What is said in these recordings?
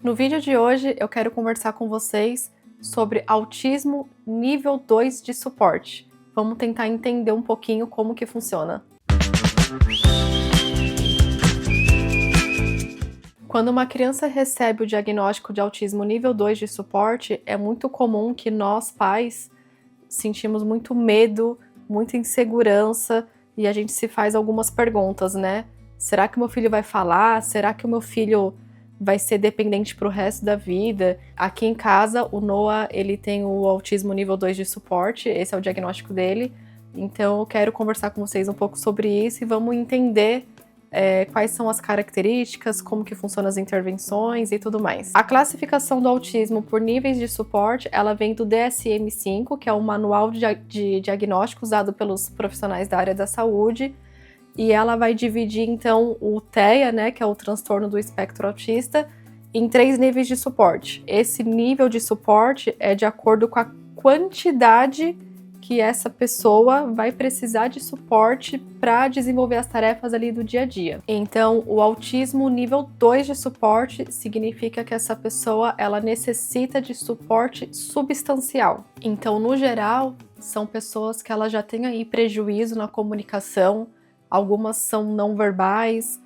No vídeo de hoje eu quero conversar com vocês sobre autismo nível 2 de suporte. Vamos tentar entender um pouquinho como que funciona. Quando uma criança recebe o diagnóstico de autismo nível 2 de suporte, é muito comum que nós, pais, sentimos muito medo, muita insegurança e a gente se faz algumas perguntas, né? Será que o meu filho vai falar? Será que o meu filho vai ser dependente para o resto da vida? Aqui em casa, o Noah, ele tem o autismo nível 2 de suporte, esse é o diagnóstico dele. Então, eu quero conversar com vocês um pouco sobre isso e vamos entender quais são as características, como que funcionam as intervenções e tudo mais. A classificação do autismo por níveis de suporte, ela vem do DSM-5, que é o manual de diagnóstico usado pelos profissionais da área da saúde, e ela vai dividir, então, o TEA, né, que é o transtorno do espectro autista, em 3 níveis de suporte. Esse nível de suporte é de acordo com a quantidade que essa pessoa vai precisar de suporte para desenvolver as tarefas ali do dia a dia. Então, o autismo nível 2 de suporte significa que essa pessoa, ela necessita de suporte substancial. Então, no geral, são pessoas que ela já têm aí prejuízo na comunicação, algumas são não verbais,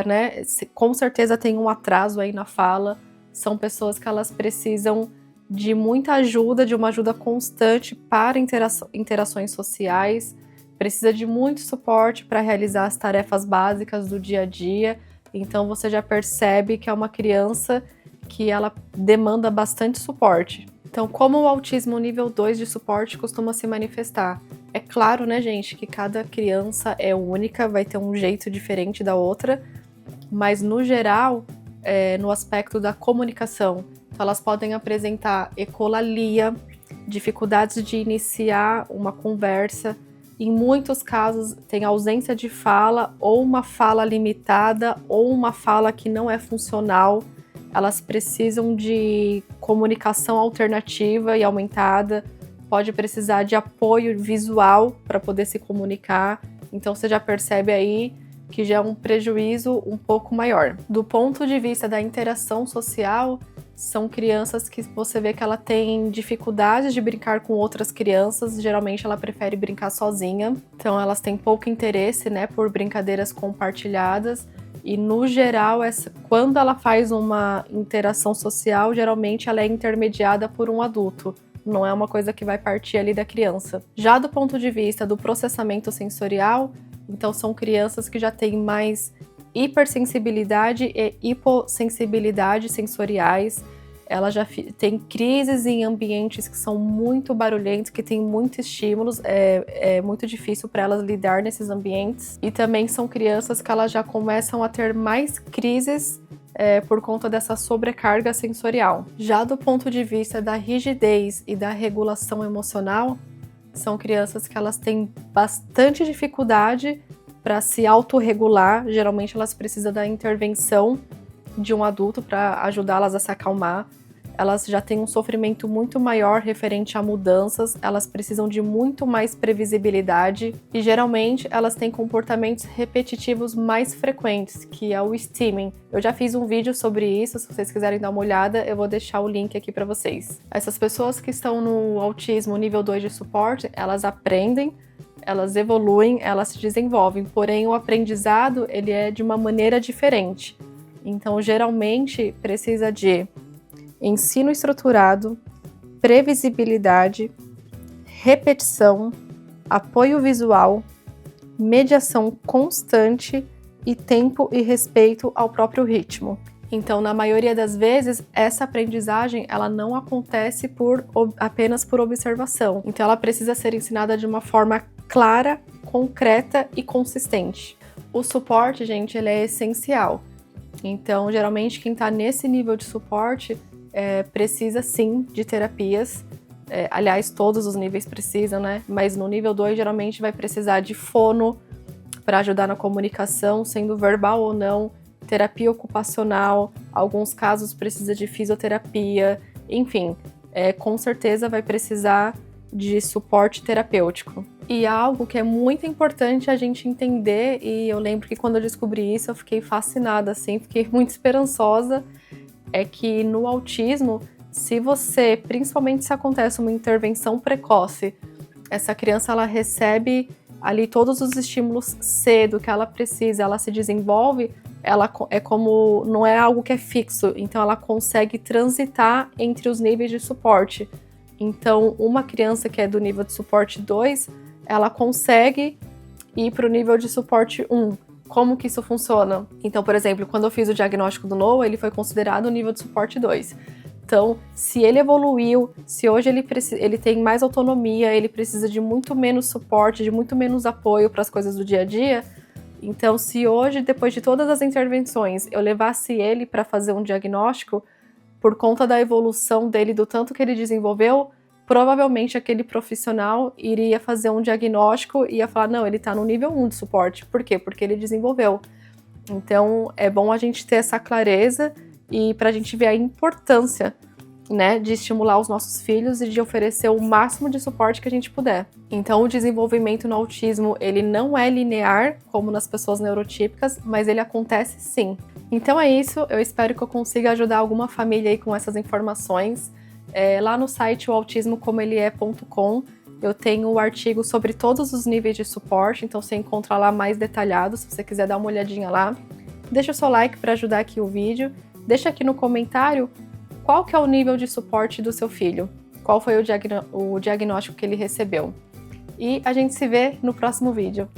né? Com certeza tem um atraso aí na fala, são pessoas que elas precisam de muita ajuda, de uma ajuda constante para interações sociais, precisa de muito suporte para realizar as tarefas básicas do dia a dia, então você já percebe que é uma criança que ela demanda bastante suporte. Então, como o autismo nível 2 de suporte costuma se manifestar? É claro, né, gente, que cada criança é única, vai ter um jeito diferente da outra, mas no geral, no aspecto da comunicação, então elas podem apresentar ecolalia, dificuldades de iniciar uma conversa, em muitos casos tem ausência de fala, ou uma fala limitada, ou uma fala que não é funcional. Elas precisam de comunicação alternativa e aumentada, pode precisar de apoio visual para poder se comunicar, então você já percebe aí que já é um prejuízo um pouco maior. Do ponto de vista da interação social, são crianças que você vê que ela tem dificuldade de brincar com outras crianças, geralmente ela prefere brincar sozinha, então elas têm pouco interesse, né, por brincadeiras compartilhadas, e no geral, quando ela faz uma interação social, geralmente ela é intermediada por um adulto, não é uma coisa que vai partir ali da criança. Já do ponto de vista do processamento sensorial, então são crianças que já têm mais hipersensibilidade e hipossensibilidade sensoriais, ela já tem crises em ambientes que são muito barulhentos, que tem muitos estímulos, é muito difícil para elas lidar nesses ambientes, e também são crianças que elas já começam a ter mais crises por conta dessa sobrecarga sensorial. Já do ponto de vista da rigidez e da regulação emocional, são crianças que elas têm bastante dificuldade para se autorregular, geralmente elas precisam da intervenção de um adulto para ajudá-las a se acalmar. Elas já têm um sofrimento muito maior referente a mudanças, elas precisam de muito mais previsibilidade e geralmente elas têm comportamentos repetitivos mais frequentes, que é o stimming. Eu já fiz um vídeo sobre isso, se vocês quiserem dar uma olhada, eu vou deixar o link aqui para vocês. Essas pessoas que estão no autismo nível 2 de suporte, elas aprendem, elas evoluem, elas se desenvolvem, porém o aprendizado ele é de uma maneira diferente. Então, geralmente, precisa de ensino estruturado, previsibilidade, repetição, apoio visual, mediação constante e tempo e respeito ao próprio ritmo. Então, na maioria das vezes, essa aprendizagem ela não acontece apenas por observação. Então, ela precisa ser ensinada de uma forma clara, concreta e consistente. O suporte, gente, ele é essencial. Então, geralmente, quem está nesse nível de suporte precisa sim de terapias. Aliás, todos os níveis precisam, né? Mas no nível 2, geralmente vai precisar de fono para ajudar na comunicação, sendo verbal ou não, terapia ocupacional, alguns casos precisa de fisioterapia, enfim, com certeza vai precisar de suporte terapêutico. E algo que é muito importante a gente entender, e eu lembro que quando eu descobri isso eu fiquei fascinada, assim, fiquei muito esperançosa, é que no autismo, se você, principalmente se acontece uma intervenção precoce, essa criança ela recebe ali todos os estímulos cedo que ela precisa, ela se desenvolve, ela é como, não é algo que é fixo, então ela consegue transitar entre os níveis de suporte. Então, uma criança que é do nível de suporte 2, ela consegue ir para o nível de suporte 1. Como que isso funciona? Então, por exemplo, quando eu fiz o diagnóstico do Noah, ele foi considerado o nível de suporte 2. Então, se ele evoluiu, se hoje ele tem mais autonomia, ele precisa de muito menos suporte, de muito menos apoio para as coisas do dia a dia. Então, se hoje, depois de todas as intervenções, eu levasse ele para fazer um diagnóstico, por conta da evolução dele, do tanto que ele desenvolveu, provavelmente aquele profissional iria fazer um diagnóstico e ia falar, não, ele está no nível 1 de suporte. Por quê? Porque ele desenvolveu. Então, é bom a gente ter essa clareza e para a gente ver a importância, né, de estimular os nossos filhos e de oferecer o máximo de suporte que a gente puder. Então, o desenvolvimento no autismo, ele não é linear, como nas pessoas neurotípicas, mas ele acontece sim. Então é isso, eu espero que eu consiga ajudar alguma família aí com essas informações. Lá no site oautismocomoelее.com eu tenho o artigo sobre todos os níveis de suporte, então você encontra lá mais detalhado, se você quiser dar uma olhadinha lá. Deixa o seu like para ajudar aqui o vídeo, deixa aqui no comentário qual que é o nível de suporte do seu filho, qual foi o diagnóstico que ele recebeu. E a gente se vê no próximo vídeo.